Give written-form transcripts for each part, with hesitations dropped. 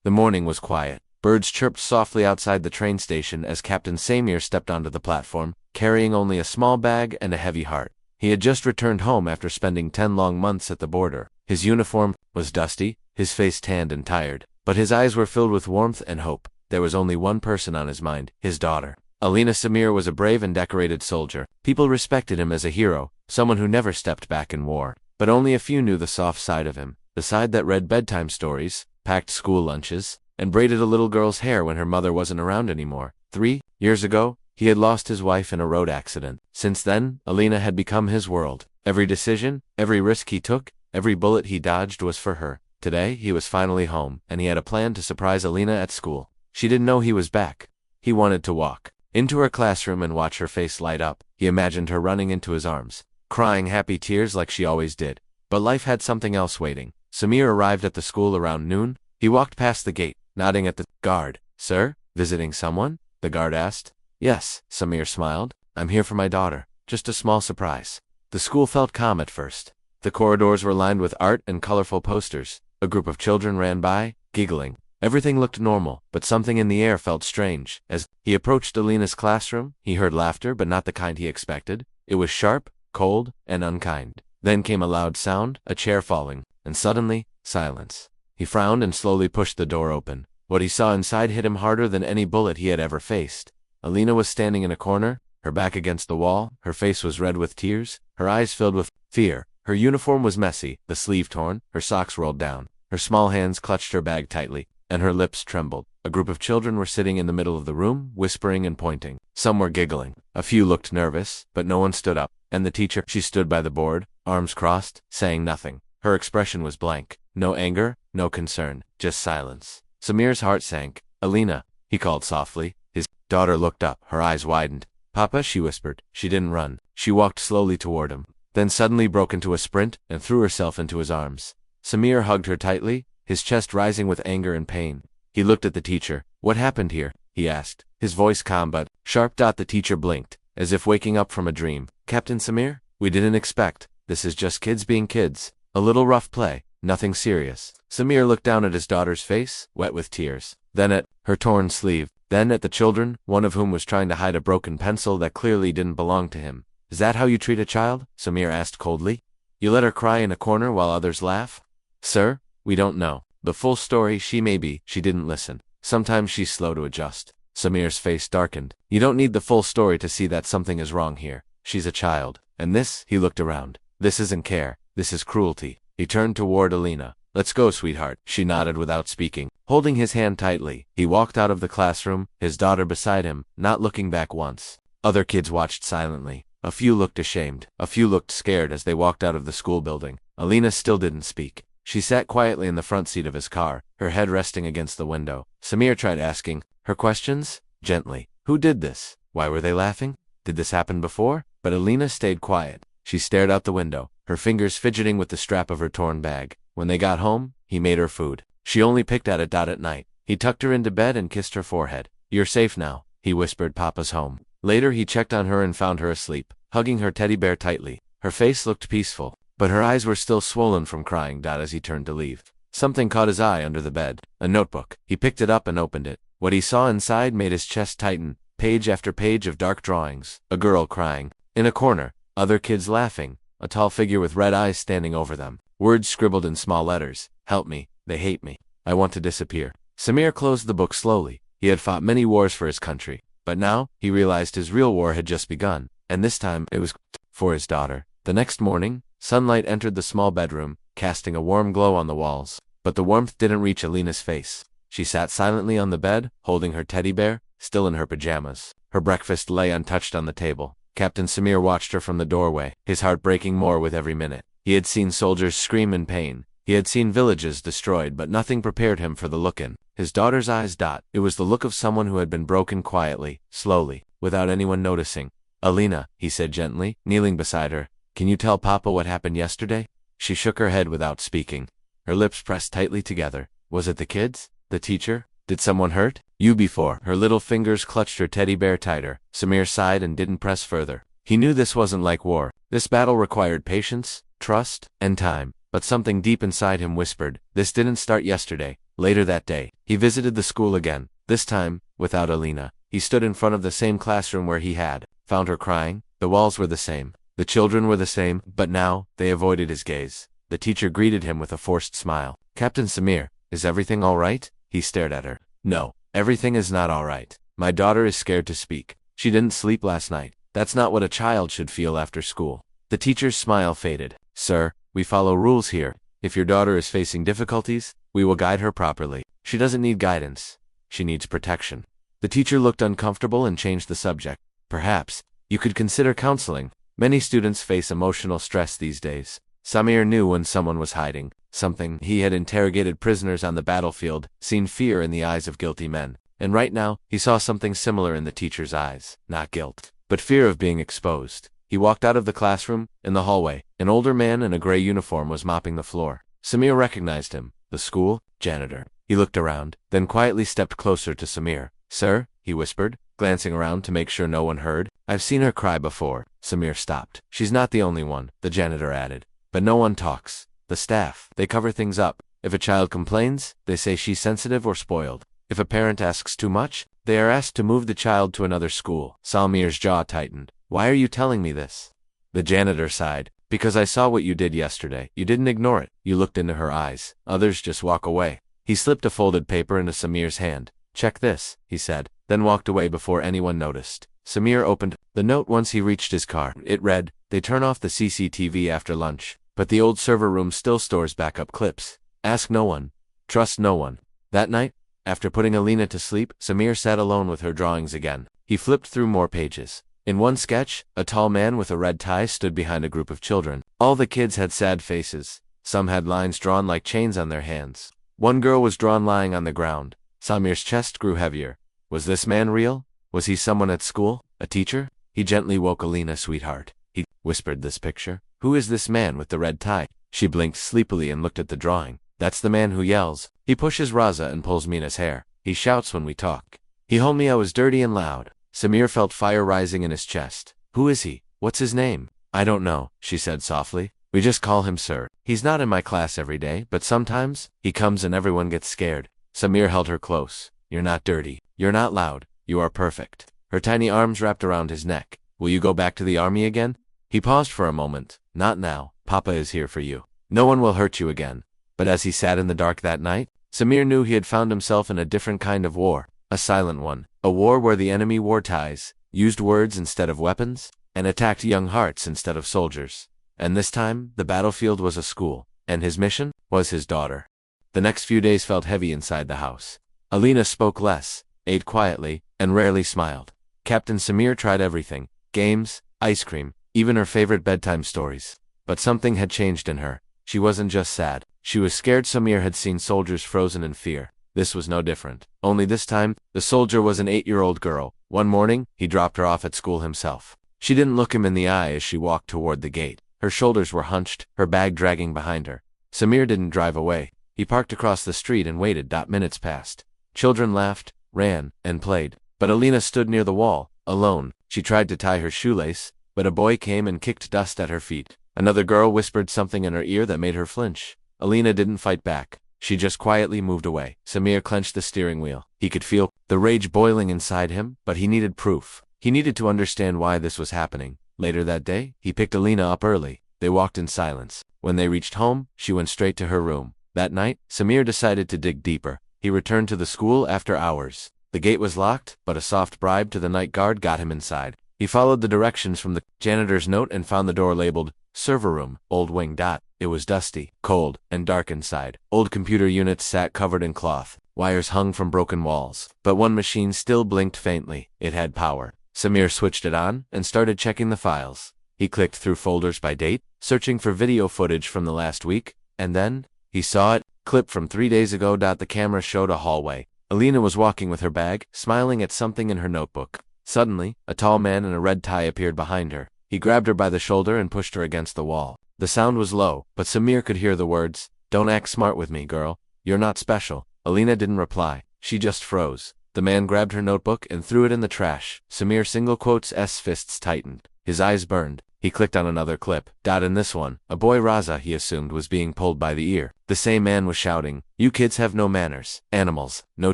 The morning was quiet. Birds chirped softly outside the train station as Captain Samir stepped onto the platform, carrying only a small bag and a heavy heart. He had just returned home after spending 10 long months at the border. His uniform was dusty, his face tanned and tired, but his eyes were filled with warmth and hope. There was only one person on his mind, his daughter. Alina Samir was a brave and decorated soldier. People respected him as a hero, someone who never stepped back in war. But only a few knew the soft side of him, the side that read bedtime stories, packed school lunches, and braided a little girl's hair when her mother wasn't around anymore. 3 years ago, he had lost his wife in a road accident. Since then, Alina had become his world. Every decision, every risk he took, every bullet he dodged was for her. Today, he was finally home, and he had a plan to surprise Alina at school. She didn't know he was back. He wanted to walk into her classroom and watch her face light up. He imagined her running into his arms, crying happy tears like she always did. But life had something else waiting. Samir arrived at the school around noon. He walked past the gate, nodding at the guard. "Sir, visiting someone?" the guard asked. "Yes," Samir smiled. "I'm here for my daughter. Just a small surprise." The school felt calm at first. The corridors were lined with art and colorful posters. A group of children ran by, giggling. Everything looked normal, but something in the air felt strange. As he approached Alina's classroom, he heard laughter, but not the kind he expected. It was sharp, cold, and unkind. Then came a loud sound, a chair falling, and suddenly, silence. He frowned and slowly pushed the door open. What he saw inside hit him harder than any bullet he had ever faced. Alina was standing in a corner, her back against the wall, her face was red with tears, her eyes filled with fear. Her uniform was messy, the sleeve torn, her socks rolled down. Her small hands clutched her bag tightly, and her lips trembled. A group of children were sitting in the middle of the room, whispering and pointing. Some were giggling. A few looked nervous, but no one stood up. And the teacher, she stood by the board, arms crossed, saying nothing. Her expression was blank. No anger, no concern, just silence. Samir's heart sank. "Alina," he called softly. His daughter looked up, her eyes widened. "Papa," she whispered. She didn't run. She walked slowly toward him, then suddenly broke into a sprint and threw herself into his arms. Samir hugged her tightly, his chest rising with anger and pain. He looked at the teacher. "What happened here?" he asked, his voice calm but sharp. The teacher blinked, as if waking up from a dream. "Captain Samir, we didn't expect. This is just kids being kids. A little rough play, nothing serious." Samir looked down at his daughter's face, wet with tears, then at her torn sleeve, then at the children, one of whom was trying to hide a broken pencil that clearly didn't belong to him. "Is that how you treat a child?" Samir asked coldly. "You let her cry in a corner while others laugh?" "Sir, we don't know the full story. She didn't listen. Sometimes she's slow to adjust." Samir's face darkened. "You don't need the full story to see that something is wrong here. She's a child. And this," he looked around, "this isn't care. This is cruelty." He turned toward Alina. "Let's go, sweetheart." She nodded without speaking. Holding his hand tightly, he walked out of the classroom, his daughter beside him, not looking back once. Other kids watched silently. A few looked ashamed. A few looked scared as they walked out of the school building. Alina still didn't speak. She sat quietly in the front seat of his car, her head resting against the window. Samir tried asking her questions, gently. Who did this? Why were they laughing? Did this happen before? But Alina stayed quiet. She stared out the window, her fingers fidgeting with the strap of her torn bag. When they got home, he made her food. She only picked at it at night. He tucked her into bed and kissed her forehead. "You're safe now," he whispered. "Papa's home." Later he checked on her and found her asleep, hugging her teddy bear tightly. Her face looked peaceful, but her eyes were still swollen from crying. As he turned to leave, something caught his eye under the bed. A notebook. He picked it up and opened it. What he saw inside made his chest tighten. Page after page of dark drawings. A girl crying. In a corner, other kids laughing. A tall figure with red eyes standing over them. Words scribbled in small letters. "Help me. They hate me. I want to disappear." Samir closed the book slowly. He had fought many wars for his country, but now he realized his real war had just begun, and this time it was for his daughter. The next morning, sunlight entered the small bedroom, casting a warm glow on the walls, but the warmth didn't reach Alina's face. She sat silently on the bed, holding her teddy bear, still in her pajamas. Her breakfast lay untouched on the table. Captain Samir watched her from the doorway, his heart breaking more with every minute. He had seen soldiers scream in pain. He had seen villages destroyed, but nothing prepared him for the look in his daughter's eyes. It was the look of someone who had been broken quietly, slowly, without anyone noticing. "Alina," he said gently, kneeling beside her, "can you tell Papa what happened yesterday?" She shook her head without speaking. Her lips pressed tightly together. "Was it the kids? The teacher? Did someone hurt you before?" Her little fingers clutched her teddy bear tighter. Samir sighed and didn't press further. He knew this wasn't like war. This battle required patience, trust, and time. But something deep inside him whispered, this didn't start yesterday. Later that day, he visited the school again, this time, without Alina. He stood in front of the same classroom where he had found her crying. The walls were the same. The children were the same, but now, they avoided his gaze. The teacher greeted him with a forced smile. Captain Samir, is everything all right? He stared at her. No, everything is not all right. My daughter is scared to speak. She didn't sleep last night. That's not what a child should feel after school. The teacher's smile faded. Sir, we follow rules here. If your daughter is facing difficulties, we will guide her properly. She doesn't need guidance. She needs protection. The teacher looked uncomfortable and changed the subject. Perhaps, you could consider counseling. Many students face emotional stress these days. Samir knew when someone was hiding something. He had interrogated prisoners on the battlefield, seen fear in the eyes of guilty men. And right now, he saw something similar in the teacher's eyes. Not guilt, but fear of being exposed. He walked out of the classroom. In the hallway, an older man in a gray uniform was mopping the floor. Samir recognized him. The school janitor. He looked around, then quietly stepped closer to Samir. Sir, he whispered, glancing around to make sure no one heard. I've seen her cry before. Samir stopped. She's not the only one, the janitor added. But no one talks. The staff, they cover things up. If a child complains, they say she's sensitive or spoiled. If a parent asks too much, they are asked to move the child to another school. Samir's jaw tightened. Why are you telling me this? The janitor sighed. Because I saw what you did yesterday. You didn't ignore it. You looked into her eyes. Others just walk away. He slipped a folded paper into Samir's hand. Check this, he said, then walked away before anyone noticed. Samir opened the note once he reached his car. It read, they turn off the CCTV after lunch, but the old server room still stores backup clips. Ask no one. Trust no one. That night, after putting Alina to sleep, Samir sat alone with her drawings again. He flipped through more pages. In one sketch, a tall man with a red tie stood behind a group of children. All the kids had sad faces. Some had lines drawn like chains on their hands. One girl was drawn lying on the ground. Samir's chest grew heavier. Was this man real? Was he someone at school? A teacher? He gently woke Alina, sweetheart. He whispered this picture. Who is this man with the red tie? She blinked sleepily and looked at the drawing. That's the man who yells. He pushes Raza and pulls Mina's hair. He shouts when we talk. He told me I was dirty and loud. Samir felt fire rising in his chest. Who is he? What's his name? I don't know, she said softly. We just call him sir. He's not in my class every day, but sometimes, he comes and everyone gets scared. Samir held her close. You're not dirty. You're not loud. You are perfect. Her tiny arms wrapped around his neck. Will you go back to the army again? He paused for a moment. Not now. Papa is here for you. No one will hurt you again. But as he sat in the dark that night, Samir knew he had found himself in a different kind of war. A silent one. A war where the enemy wore ties, used words instead of weapons, and attacked young hearts instead of soldiers. And this time, the battlefield was a school, and his mission was his daughter. The next few days felt heavy inside the house. Alina spoke less, ate quietly, and rarely smiled. Captain Samir tried everything, games, ice cream, even her favorite bedtime stories. But something had changed in her. She wasn't just sad. She was scared. Samir had seen soldiers frozen in fear. This was no different. Only this time, the soldier was an 8-year-old girl. One morning, he dropped her off at school himself. She didn't look him in the eye as she walked toward the gate. Her shoulders were hunched, her bag dragging behind her. Samir didn't drive away. He parked across the street and waited. Minutes passed. Children laughed, ran, and played. But Alina stood near the wall, alone. She tried to tie her shoelace, but a boy came and kicked dust at her feet. Another girl whispered something in her ear that made her flinch. Alina didn't fight back. She just quietly moved away. Samir clenched the steering wheel. He could feel the rage boiling inside him, but he needed proof. He needed to understand why this was happening. Later that day, he picked Alina up early. They walked in silence. When they reached home, she went straight to her room. That night, Samir decided to dig deeper. He returned to the school after hours. The gate was locked, but a soft bribe to the night guard got him inside. He followed the directions from the janitor's note and found the door labeled server room, old wing. It was dusty, cold, and dark inside. Old computer units sat covered in cloth. Wires hung from broken walls. But one machine still blinked faintly. It had power. Samir switched it on and started checking the files. He clicked through folders by date, searching for video footage from the last week, and then, he saw it, clip from 3 days ago. The camera showed a hallway. Alina was walking with her bag, smiling at something in her notebook. Suddenly, a tall man in a red tie appeared behind her. He grabbed her by the shoulder and pushed her against the wall. The sound was low, but Samir could hear the words, "Don't act smart with me, girl. You're not special." Alina didn't reply. She just froze. The man grabbed her notebook and threw it in the trash. Samir single quotes S fists tightened. His eyes burned. He clicked on another clip. In this one, a boy Raza, he assumed, was being pulled by the ear. The same man was shouting, "You kids have no manners. Animals." No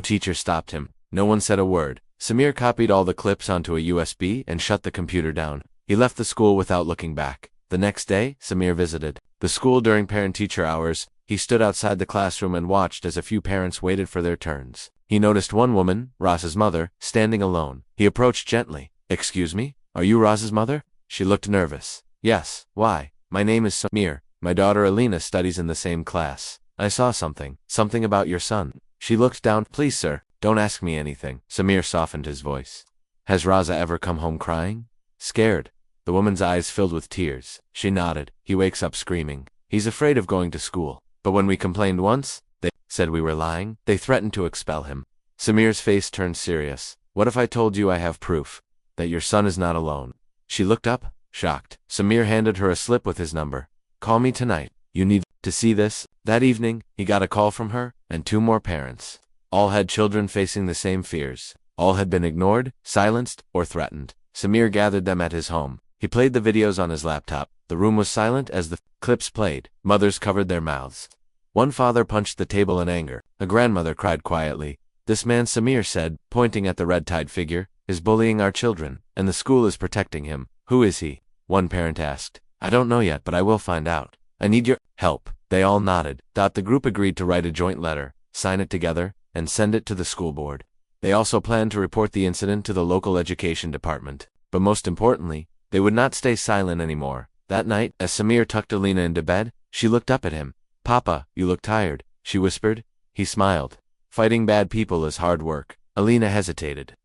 teacher stopped him. No one said a word. Samir copied all the clips onto a USB and shut the computer down. He left the school without looking back. The next day, Samir visited the school during parent-teacher hours. He stood outside the classroom and watched as a few parents waited for their turns. He noticed one woman, Raza's mother, standing alone. He approached gently. "Excuse me? Are you Raza's mother?" She looked nervous. "Yes, why? My name is Samir. My daughter Alina studies in the same class. I saw something about your son." She looked down. "Please, sir, don't ask me anything." Samir softened his voice. "Has Raza ever come home crying? Scared?" The woman's eyes filled with tears. She nodded. "He wakes up screaming. He's afraid of going to school. But when we complained once, they said we were lying. They threatened to expel him." Samir's face turned serious. "What if I told you I have proof that your son is not alone?" She looked up, shocked. Samir handed her a slip with his number. "Call me tonight. You need to see this." That evening, he got a call from her and 2 more parents. All had children facing the same fears. All had been ignored, silenced, or threatened. Samir gathered them at his home. He played the videos on his laptop. The room was silent as the clips played. Mothers covered their mouths. One father punched the table in anger. A grandmother cried quietly. "This man," Samir said, pointing at the red-tied figure, "is bullying our children, and the school is protecting him." "Who is he?" one parent asked. "I don't know yet, but I will find out. I need your help." They all nodded. The group agreed to write a joint letter, sign it together, and send it to the school board. They also planned to report the incident to the local education department. But most importantly, they would not stay silent anymore. That night, as Samir tucked Alina into bed, she looked up at him. "Papa, you look tired," she whispered. He smiled. "Fighting bad people is hard work." Alina hesitated.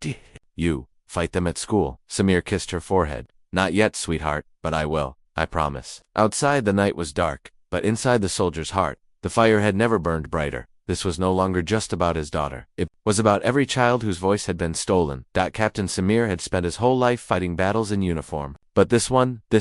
"You fight them at school." Samir kissed her forehead. "Not yet, sweetheart, but I will. I promise." Outside, the night was dark, but inside the soldier's heart, the fire had never burned brighter. This was no longer just about his daughter. It was about every child whose voice had been stolen. Captain Samir had spent his whole life fighting battles in uniform. But this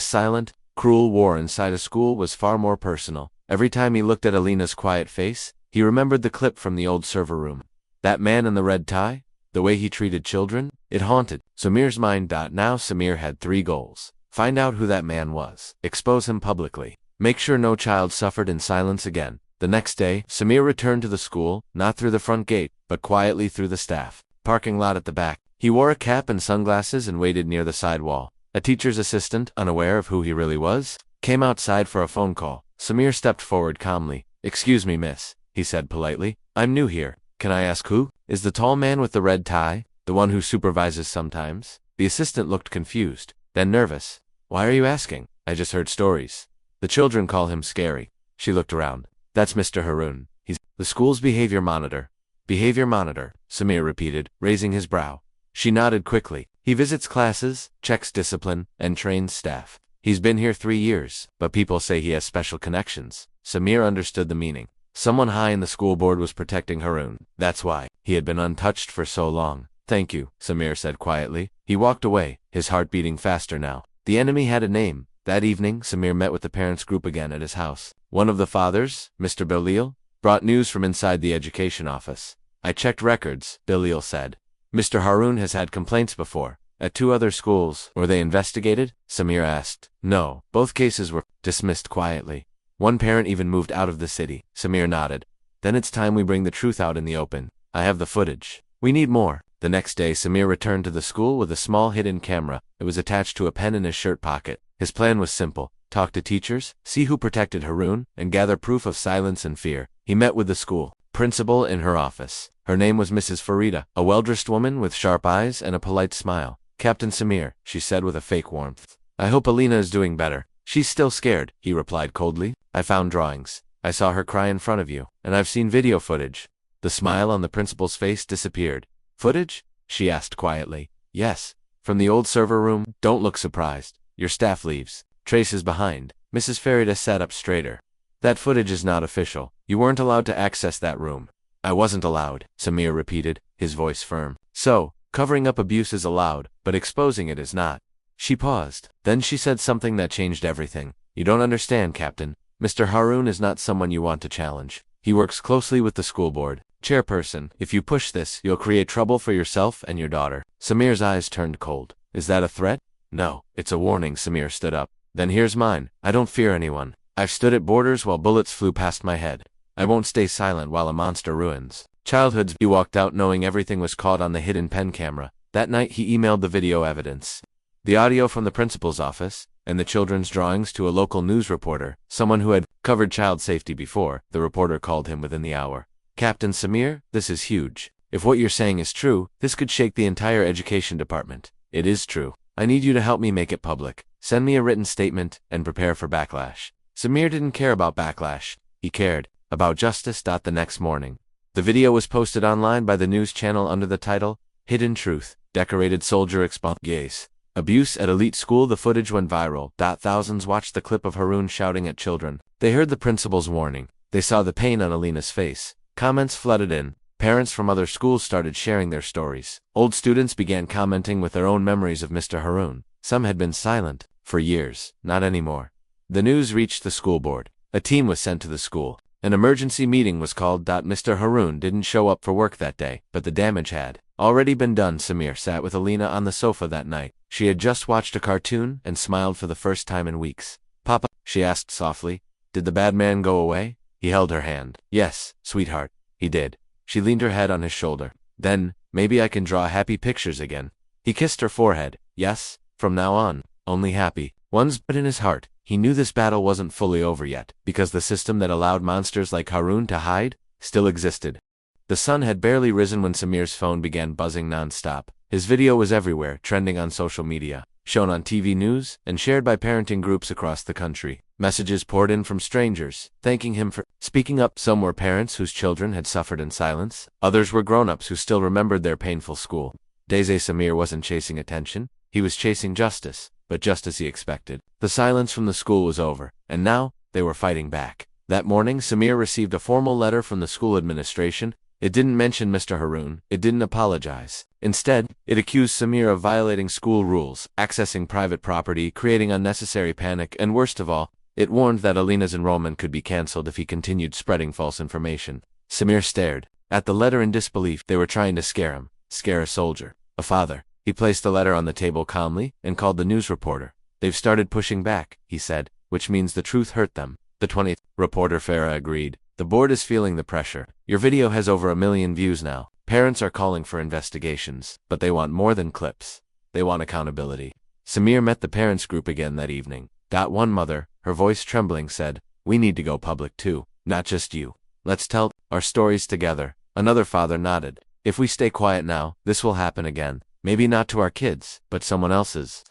silent, cruel war inside a school was far more personal. Every time he looked at Alina's quiet face, he remembered the clip from the old server room. That man in the red tie, the way he treated children, it haunted Samir's mind. Now Samir had 3 goals. Find out who that man was. Expose him publicly. Make sure no child suffered in silence again. The next day, Samir returned to the school, not through the front gate, but quietly through the staff parking lot at the back. He wore a cap and sunglasses and waited near the side wall. A teacher's assistant, unaware of who he really was, came outside for a phone call. Samir stepped forward calmly. "Excuse me, miss," he said politely. "I'm new here. Can I ask who is the tall man with the red tie, the one who supervises sometimes?" The assistant looked confused, then nervous. "Why are you asking? I just heard stories. The children call him scary." She looked around. "That's Mr. Haroon. He's the school's behavior monitor." "Behavior monitor," Samir repeated, raising his brow. She nodded quickly. "He visits classes, checks discipline, and trains staff. He's been here 3 years, but people say he has special connections." Samir understood the meaning. Someone high in the school board was protecting Haroon. That's why he had been untouched for so long. "Thank you," Samir said quietly. He walked away, his heart beating faster now. The enemy had a name. That evening, Samir met with the parents' group again at his house. One of the fathers, Mr. Belil, brought news from inside the education office. "I checked records," Belil said. "Mr. Haroon has had complaints before. At 2 other schools. Were they investigated?" Samir asked. "No. Both cases were dismissed quietly. One parent even moved out of the city." Samir nodded. "Then it's time we bring the truth out in the open. I have the footage. We need more." The next day, Samir returned to the school with a small hidden camera. It was attached to a pen in his shirt pocket. His plan was simple. Talk to teachers, see who protected Haroon, and gather proof of silence and fear. He met with the school principal in her office. Her name was Mrs. Farida, a well-dressed woman with sharp eyes and a polite smile. "Captain Samir," she said with a fake warmth. "I hope Alina is doing better." "She's still scared," he replied coldly. "I found drawings. I saw her cry in front of you, and I've seen video footage." The smile on the principal's face disappeared. "Footage?" she asked quietly. "Yes. From the old server room. Don't look surprised. Your staff leaves. Trace is behind." Mrs. Farida sat up straighter. "That footage is not official. You weren't allowed to access that room." "I wasn't allowed," Samir repeated, his voice firm. "So, covering up abuse is allowed, but exposing it is not." She paused. Then she said something that changed everything. "You don't understand, Captain. Mr. Haroon is not someone you want to challenge. He works closely with the school board. Chairperson, if you push this, you'll create trouble for yourself and your daughter." Samir's eyes turned cold. "Is that a threat?" "No, it's a warning." Samir stood up. Then here's mine. I don't fear anyone. I've stood at borders while bullets flew past my head. I won't stay silent while a monster ruins childhoods. He walked out knowing everything was caught on the hidden pen camera. That night he emailed the video evidence, the audio from the principal's office, and the children's drawings to a local news reporter, someone who had covered child safety before. The reporter called him within the hour. Captain Samir, this is huge. If what you're saying is true, this could shake the entire education department. It is true. I need you to help me make it public. Send me a written statement and prepare for backlash. Samir didn't care about backlash. He cared about justice. The next morning, the video was posted online by the news channel under the title, Hidden Truth, Decorated Soldier Expose Gays. Abuse at elite school. The footage went viral. Thousands watched the clip of Haroon shouting at children. They heard the principal's warning. They saw the pain on Alina's face. Comments flooded in. Parents from other schools started sharing their stories. Old students began commenting with their own memories of Mr. Haroon. Some had been silent for years. Not anymore. The news reached the school board. A team was sent to the school. An emergency meeting was called. Mr. Haroon didn't show up for work that day, but the damage had already been done. Samir sat with Alina on the sofa that night. She had just watched a cartoon and smiled for the first time in weeks. Papa, she asked softly, did the bad man go away? He held her hand. Yes, sweetheart, he did. She leaned her head on his shoulder. Then, maybe I can draw happy pictures again. He kissed her forehead. Yes, from now on, only happy ones. But in his heart, he knew this battle wasn't fully over yet, because the system that allowed monsters like Haroon to hide still existed. The sun had barely risen when Samir's phone began buzzing non-stop. His video was everywhere, trending on social media, shown on TV news, and shared by parenting groups across the country. Messages poured in from strangers, thanking him for speaking up. Some were parents whose children had suffered in silence. Others were grown-ups who still remembered their painful school days. Samir wasn't chasing attention. He was chasing justice, but just as he expected, the silence from the school was over, and now they were fighting back. That morning, Samir received a formal letter from the school administration. It didn't mention Mr. Haroon. It didn't apologize. Instead, it accused Samir of violating school rules, accessing private property, creating unnecessary panic, and worst of all, it warned that Alina's enrollment could be cancelled if he continued spreading false information. Samir stared at the letter in disbelief. They were trying to scare him, scare a soldier, a father. He placed the letter on the table calmly and called the news reporter. They've started pushing back, he said, which means the truth hurt them. The 20th reporter Farah agreed. The board is feeling the pressure. Your video has over 1 million views now. Parents are calling for investigations, but they want more than clips. They want accountability. Samir met the parents group again that evening. One mother, her voice trembling, said, we need to go public too, not just you. Let's tell our stories together. Another father nodded. If we stay quiet now, this will happen again. Maybe not to our kids, but someone else's.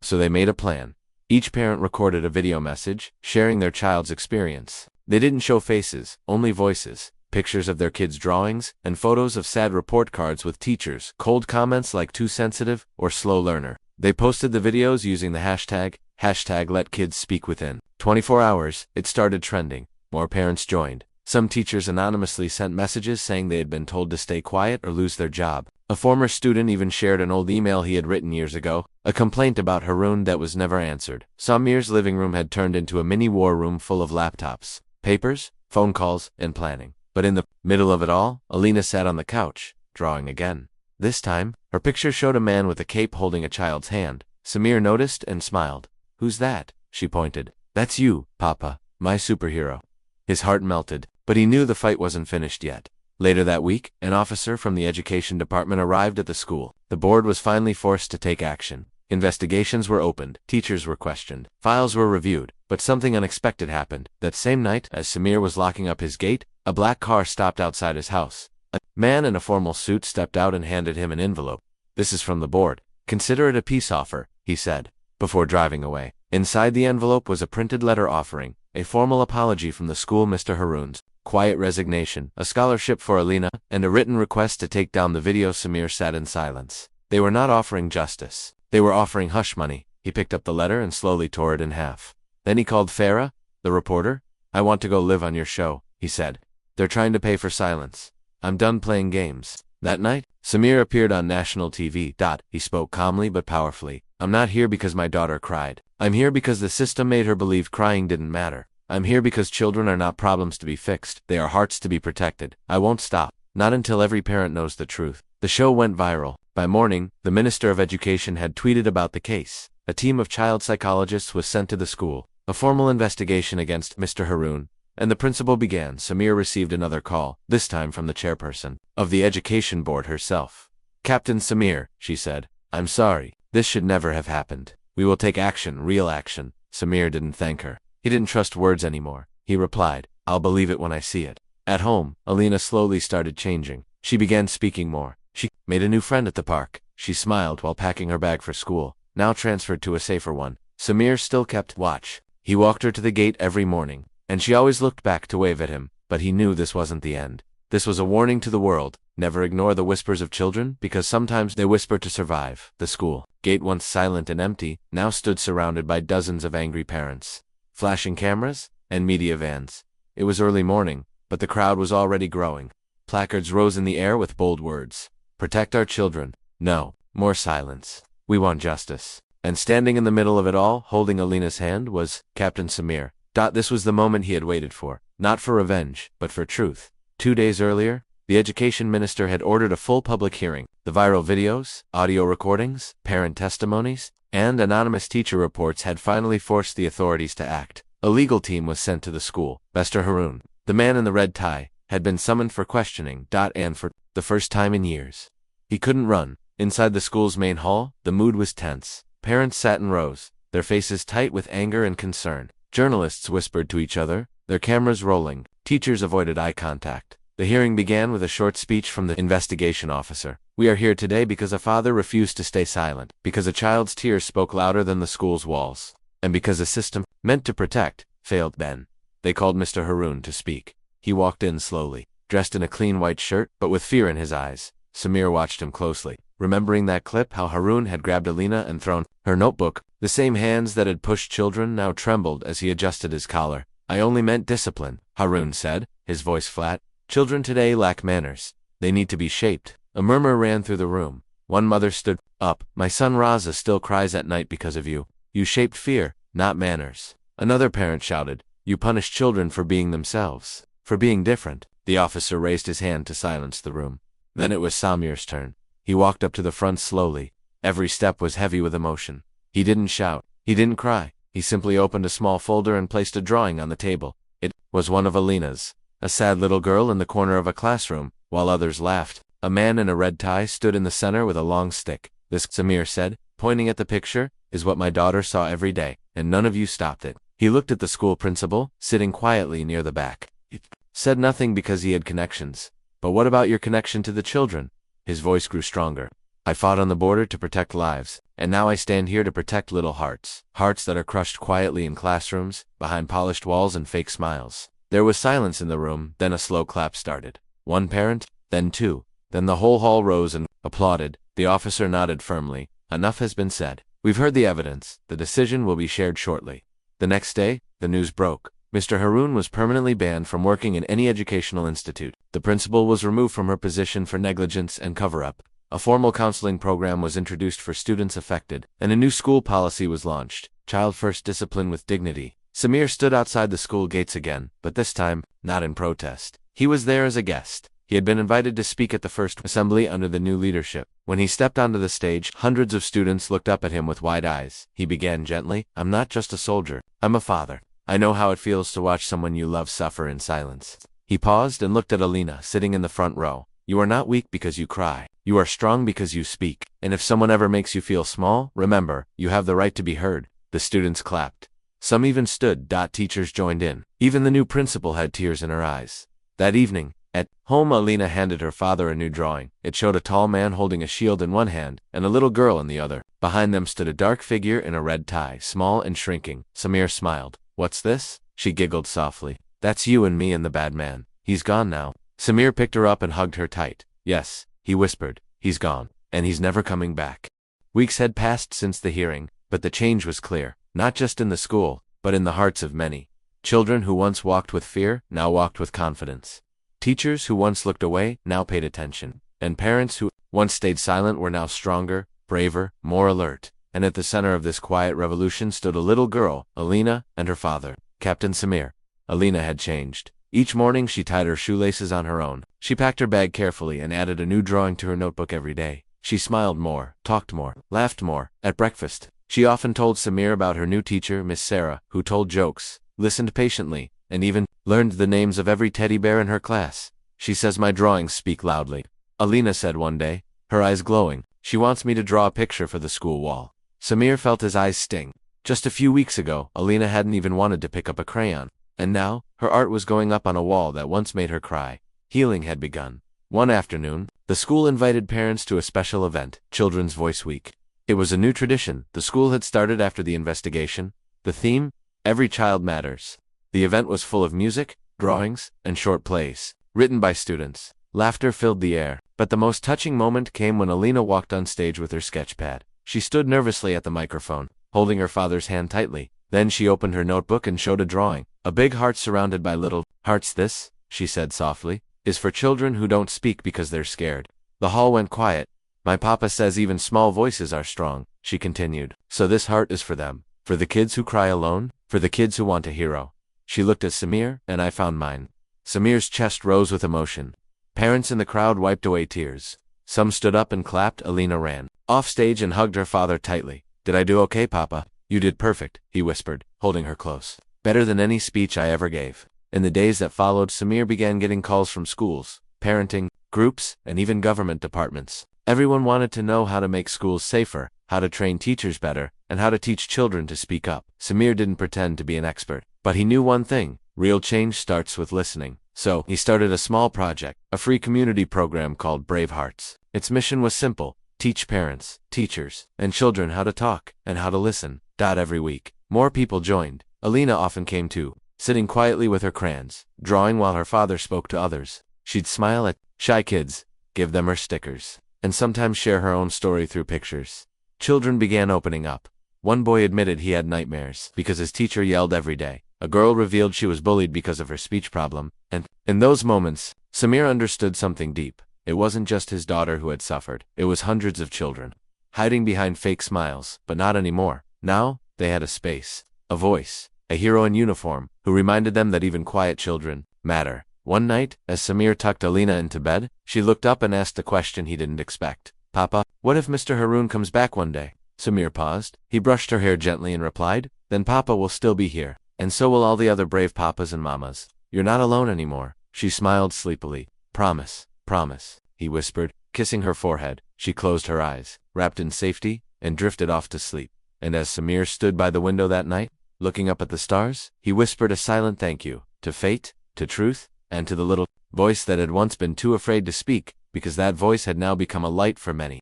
So they made a plan. Each parent recorded a video message, sharing their child's experience. They didn't show faces, only voices, pictures of their kids' drawings, and photos of sad report cards with teachers, cold comments like too sensitive or slow learner. They posted the videos using the hashtag #LetKidsSpeakWithin. 24 hours, it started trending. More parents joined. Some teachers anonymously sent messages saying they had been told to stay quiet or lose their job. A former student even shared an old email he had written years ago, a complaint about Haroon that was never answered. Samir's living room had turned into a mini war room full of laptops, papers, phone calls, and planning. But in the middle of it all, Alina sat on the couch, drawing again. This time, her picture showed a man with a cape holding a child's hand. Samir noticed and smiled. Who's that? She pointed. That's you, Papa, my superhero. His heart melted, but he knew the fight wasn't finished yet. Later that week, an officer from the education department arrived at the school. The board was finally forced to take action. Investigations were opened, teachers were questioned, files were reviewed, but something unexpected happened. That same night, as Samir was locking up his gate, a black car stopped outside his house. A man in a formal suit stepped out and handed him an envelope. This is from the board. Consider it a peace offer, he said, before driving away. Inside the envelope was a printed letter offering a formal apology from the school, Mr. Haroon's quiet resignation, a scholarship for Alina, and a written request to take down the video. Samir sat in silence. They were not offering justice. They were offering hush money. He picked up the letter and slowly tore it in half. Then he called Farah, the reporter. I want to go live on your show, he said. They're trying to pay for silence. I'm done playing games. That night, Samir appeared on national TV. He spoke calmly but powerfully. I'm not here because my daughter cried. I'm here because the system made her believe crying didn't matter. I'm here because children are not problems to be fixed. They are hearts to be protected. I won't stop. Not until every parent knows the truth. The show went viral. By morning, the Minister of Education had tweeted about the case. A team of child psychologists was sent to the school. A formal investigation against Mr. Haroon, and the principal began. Samir received another call, this time from the chairperson of the education board herself. "Captain Samir," she said, "I'm sorry. This should never have happened. We will take action, real action." Samir didn't thank her. He didn't trust words anymore. He replied, "I'll believe it when I see it." At home, Alina slowly started changing. She began speaking more. She made a new friend at the park. She smiled while packing her bag for school, now transferred to a safer one. Samir still kept watch. He walked her to the gate every morning, and she always looked back to wave at him, but he knew this wasn't the end. This was a warning to the world. Never ignore the whispers of children, because sometimes they whisper to survive. The school gate, once silent and empty, now stood surrounded by dozens of angry parents, flashing cameras, and media vans. It was early morning, but the crowd was already growing. Placards rose in the air with bold words. "Protect our children. No more silence. We want justice." And standing in the middle of it all, holding Alina's hand, was Captain Samir. This was the moment he had waited for, not for revenge, but for truth. 2 days earlier, the education minister had ordered a full public hearing. The viral videos, audio recordings, parent testimonies, and anonymous teacher reports had finally forced the authorities to act. A legal team was sent to the school. Mr. Haroon, the man in the red tie, had been summoned for questioning. And for the first time in years, he couldn't run. Inside the school's main hall, the mood was tense. Parents sat in rows, their faces tight with anger and concern. Journalists whispered to each other, their cameras rolling. Teachers avoided eye contact. The hearing began with a short speech from the investigation officer. "We are here today because a father refused to stay silent, because a child's tears spoke louder than the school's walls, and because a system meant to protect failed then." They called Mr. Haroon to speak. He walked in slowly, dressed in a clean white shirt, but with fear in his eyes. Samir watched him closely, remembering that clip how Haroon had grabbed Alina and thrown her notebook. The same hands that had pushed children now trembled as he adjusted his collar. "I only meant discipline," Haroon said, his voice flat. "Children today lack manners. They need to be shaped." A murmur ran through the room. One mother stood up. "My son Raza still cries at night because of you. You shaped fear, not manners." Another parent shouted, "You punish children for being themselves, for being different." The officer raised his hand to silence the room. Then it was Samir's turn. He walked up to the front slowly. Every step was heavy with emotion. He didn't shout. He didn't cry. He simply opened a small folder and placed a drawing on the table. It was one of Alina's, a sad little girl in the corner of a classroom, while others laughed. A man in a red tie stood in the center with a long stick. "This," Samir said, pointing at the picture, "is what my daughter saw every day, and none of you stopped it." He looked at the school principal, sitting quietly near the back. He said nothing because he had connections. "But what about your connection to the children?" His voice grew stronger. "I fought on the border to protect lives, and now I stand here to protect little hearts. Hearts that are crushed quietly in classrooms, behind polished walls and fake smiles." There was silence in the room, then a slow clap started. One parent, then two, then the whole hall rose and applauded. The officer nodded firmly. "Enough has been said. We've heard the evidence. The decision will be shared shortly." The next day, the news broke. Mr. Haroon was permanently banned from working in any educational institute. The principal was removed from her position for negligence and cover-up. A formal counseling program was introduced for students affected, and a new school policy was launched. Child-first discipline with dignity. Samir stood outside the school gates again, but this time, not in protest. He was there as a guest. He had been invited to speak at the first assembly under the new leadership. When he stepped onto the stage, hundreds of students looked up at him with wide eyes. He began gently, "I'm not just a soldier. I'm a father. I know how it feels to watch someone you love suffer in silence." He paused and looked at Alina, sitting in the front row. "You are not weak because you cry. You are strong because you speak. And if someone ever makes you feel small, remember, you have the right to be heard." The students clapped. Some even stood. Teachers joined in. Even the new principal had tears in her eyes. That evening, at home, Alina handed her father a new drawing. It showed a tall man holding a shield in one hand and a little girl in the other. Behind them stood a dark figure in a red tie, small and shrinking. Samir smiled. "What's this?" She giggled softly. "That's you and me and the bad man. He's gone now." Samir picked her up and hugged her tight. "Yes," he whispered, "he's gone, and he's never coming back." Weeks had passed since the hearing, but the change was clear, not just in the school, but in the hearts of many. Children who once walked with fear, now walked with confidence. Teachers who once looked away, now paid attention. And parents who once stayed silent were now stronger, braver, more alert. And at the center of this quiet revolution stood a little girl, Alina, and her father, Captain Samir. Alina had changed. Each morning she tied her shoelaces on her own. She packed her bag carefully and added a new drawing to her notebook every day. She smiled more, talked more, laughed more. At breakfast, She often told Samir about her new teacher, Miss Sarah, who told jokes, listened patiently, and even learned the names of every teddy bear in her class. She says my drawings speak loudly, Alina said one day, her eyes glowing. She wants me to draw a picture for the school wall. Samir felt his eyes sting. Just a few weeks ago, Alina hadn't even wanted to pick up a crayon. And now, her art was going up on a wall that once made her cry. Healing had begun. One afternoon, the school invited parents to a special event, Children's Voice Week. It was a new tradition the school had started after the investigation. The theme? Every Child Matters. The event was full of music, drawings, and short plays, written by students. Laughter filled the air, but the most touching moment came when Alina walked on stage with her sketchpad. She stood nervously at the microphone, holding her father's hand tightly. Then she opened her notebook and showed a drawing. A big heart surrounded by little hearts. This, she said softly, is for children who don't speak because they're scared. The hall went quiet. My papa says even small voices are strong, she continued. So this heart is for them. For the kids who cry alone, for the kids who want a hero. She looked at Samir, and I found mine. Samir's chest rose with emotion. Parents in the crowd wiped away tears. Some stood up and clapped. Alina ran off stage and hugged her father tightly. Did I do okay, Papa? You did perfect, he whispered, holding her close. Better than any speech I ever gave. In the days that followed, Samir began getting calls from schools, parenting, groups, and even government departments. Everyone wanted to know how to make schools safer, how to train teachers better, and how to teach children to speak up. Samir didn't pretend to be an expert, but he knew one thing: real change starts with listening. So, he started a small project, a free community program called Brave Hearts. Its mission was simple: teach parents, teachers, and children how to talk, and how to listen. Every week, more people joined. Alina often came too, sitting quietly with her crayons, drawing while her father spoke to others. She'd smile at shy kids, give them her stickers, and sometimes share her own story through pictures. Children began opening up. One boy admitted he had nightmares because his teacher yelled every day. A girl revealed she was bullied because of her speech problem, and in those moments, Samir understood something deep. It wasn't just his daughter who had suffered, it was hundreds of children, hiding behind fake smiles, but not anymore. Now, they had a space, a voice, a hero in uniform, who reminded them that even quiet children matter. One night, as Samir tucked Alina into bed, she looked up and asked a question he didn't expect. Papa, what if Mr. Haroon comes back one day? Samir paused. He brushed her hair gently and replied, then Papa will still be here. And so will all the other brave papas and mamas. You're not alone anymore. She smiled sleepily. Promise, promise, he whispered, kissing her forehead. She closed her eyes, wrapped in safety, and drifted off to sleep. And as Samir stood by the window that night, looking up at the stars, he whispered a silent thank you, to fate, to truth, and to the little voice that had once been too afraid to speak, because that voice had now become a light for many.